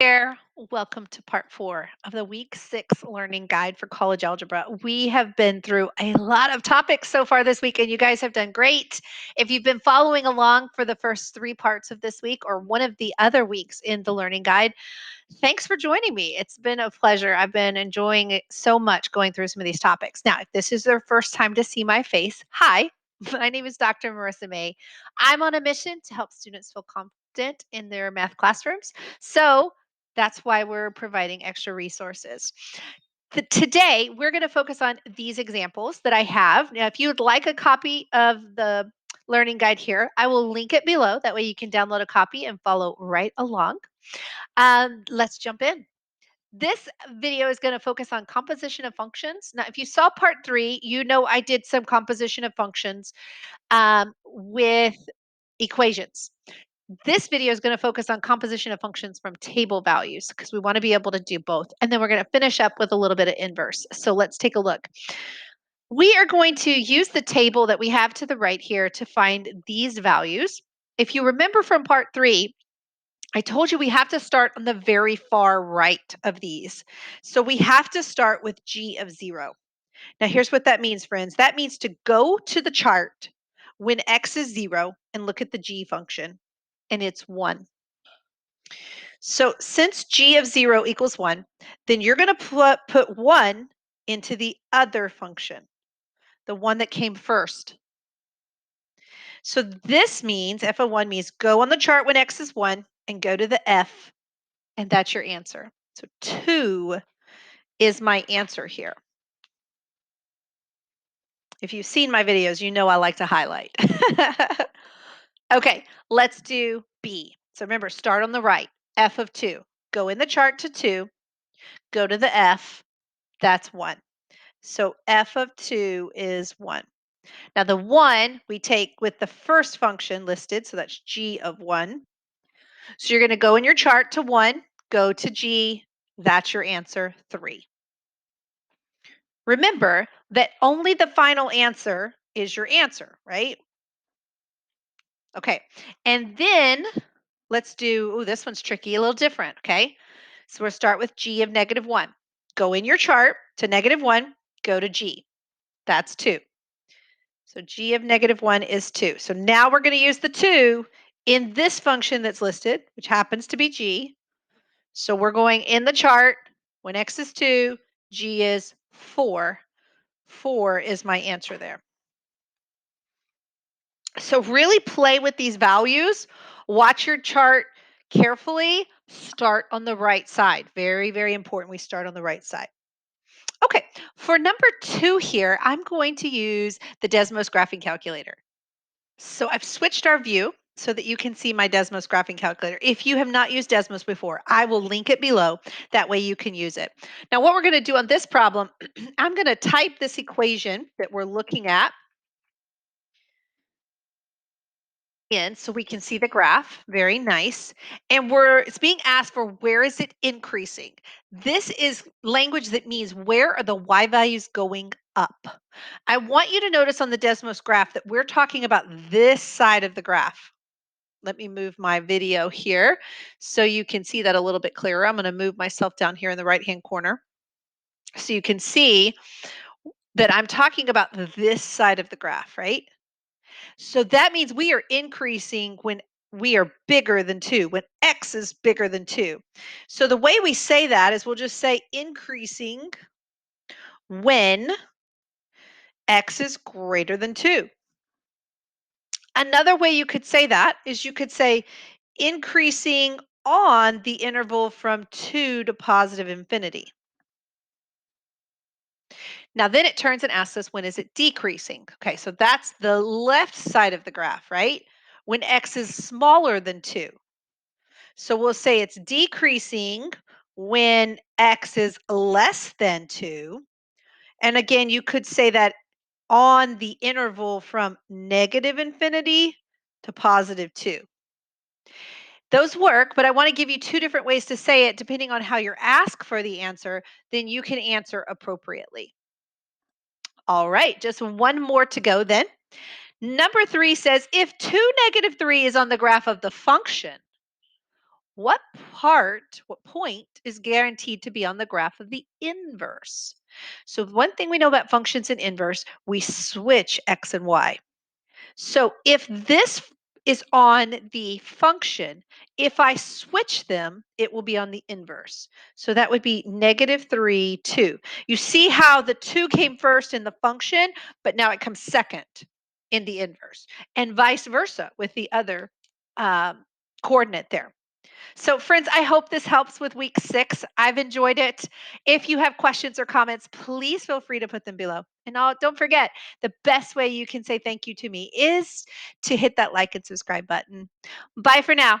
There. Welcome to part 4 of the week 6 learning guide for college algebra. We have been through a lot of topics so far this week, and you guys have done great. If you've been following along for the first 3 parts of this week or one of the other weeks in the learning guide, thanks for joining me. It's been a pleasure. I've been enjoying it so much going through some of these topics. Now, if this is their first time to see my face, hi, my name is Dr. Marissa May. I'm on a mission to help students feel confident in their math classrooms. So that's why we're providing extra resources. Today, we're going to focus on these examples that I have. Now, if you would like a copy of the learning guide here, I will link it below. That way you can download a copy and follow right along. Let's jump in. This video is going to focus on composition of functions. Now, if you saw part 3, you know I did some composition of functions with equations. This video is going to focus on composition of functions from table values because we want to be able to do both. And then we're going to finish up with a little bit of inverse. So let's take a look. We are going to use the table that we have to the right here to find these values. If you remember from part 3, I told you we have to start on the very far right of these. So we have to start with g of 0. Now here's what that means, friends. That means to go to the chart when x is 0 and look at the g function, and it's 1. So since g of 0 equals 1, then you're going to put 1 into the other function, the one that came first. So this means f of 1 means go on the chart when x is 1 and go to the f, and that's your answer. So 2 is my answer here. If you've seen my videos, you know I like to highlight. Okay, let's do B. So remember, start on the right, f of 2. Go in the chart to 2, go to the f, that's 1. So f of 2 is 1. Now the 1 we take with the first function listed, so that's g of 1. So you're going to go in your chart to 1, go to g, that's your answer, 3. Remember that only the final answer is your answer, right? Okay, and then let's do, this one's tricky, a little different, okay? So we'll start with g of negative 1. Go in your chart to negative 1, go to g. That's 2. So g of negative 1 is 2. So now we're going to use the 2 in this function that's listed, which happens to be g. So we're going in the chart. When x is 2, g is 4. 4 is my answer there. So really play with these values. Watch your chart carefully. Start on the right side. Very, very important we start on the right side. Okay, for number 2 here, I'm going to use the Desmos graphing calculator. So I've switched our view so that you can see my Desmos graphing calculator. If you have not used Desmos before, I will link it below. That way you can use it. Now what we're going to do on this problem, I'm going to type this equation that we're looking at in so we can see the graph. Very nice. And it's being asked for where is it increasing. This is language that means where are the y values going up. I want you to notice on the Desmos graph that we're talking about this side of the graph. Let me move my video here so you can see that a little bit clearer. I'm going to move myself down here in the right hand corner so you can see that I'm talking about this side of the graph, right? So that means we are increasing when we are bigger than 2, when x is bigger than 2. So the way we say that is we'll just say increasing when x is greater than 2. Another way you could say that is you could say increasing on the interval from 2 to positive infinity. Now then it turns and asks us when is it decreasing? Okay, so that's the left side of the graph, right? When x is smaller than 2. So we'll say it's decreasing when x is less than 2. And again, you could say that on the interval from negative infinity to positive 2. Those work, but I want to give you 2 different ways to say it depending on how you're asked for the answer, then you can answer appropriately. All right, just one more to go then. Number 3 says if 2, negative 3 is on the graph of the function, what point is guaranteed to be on the graph of the inverse? So, one thing we know about functions in inverse, we switch x and y. So if is on the function, if I switch them, it will be on the inverse. So that would be -3, 2. You see how the 2 came first in the function, but now it comes second in the inverse, and vice versa with the other um, coordinate there. So, friends, I hope this helps with week 6. I've enjoyed it. If you have questions or comments, please feel free to put them below. And don't forget, the best way you can say thank you to me is to hit that like and subscribe button. Bye for now.